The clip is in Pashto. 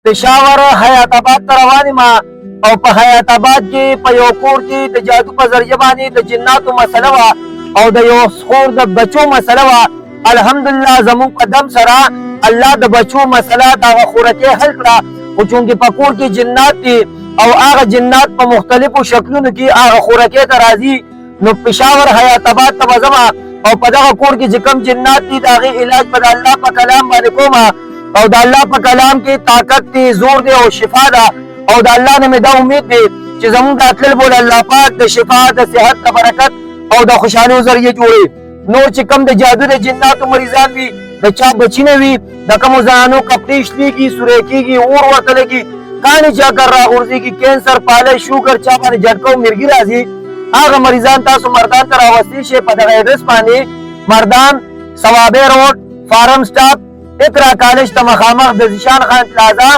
پېښور حیات آباد ته روان یم او په حیات آباد کې په یو کور کې د جادو په ذریعه باندې د جناتو مسله وه او د یو خور د بچو مسله وه. الحمدلله زموږ په دم سره الله د بچو مسله د هغه خورکۍ حل کړه، خو چونکې په کور کې جنات دي او هغه جنات په مختلفو شکلونو کې هغه خورکۍ ته راځي، نو پېښور حیات آباد ته به ځمه او په دغه کور کې چې کوم جنات دي د هغې علاج به د الله په کلام باندې کومه او د الله په کلام کې طاقت دی، زور دی او شفا ده. او د الله نه مې دا امید دی چې زموږ دا تلل بول الله پاک د شفا د صحت د برکت او د خوشحالیو ذریعه جوړي. نور چې کوم د جادو د جناتو مریضان وي، د چا بچي نه وي، د کومو زنانو کپړې شلېږي، سوری کېږي، اور ورته لګي، کاڼي چا کر راغورځېږي، کینسر، پالش، شوګر، چا باندې جټکه او مرګي راځي، هغه مریضان تاسو مردان ته راوستي شئ په دغه ایډرس باندې مردان صوابی روډ فارم سټاپ اقرا کالج ته مخامخ د ذیشان خان پلازا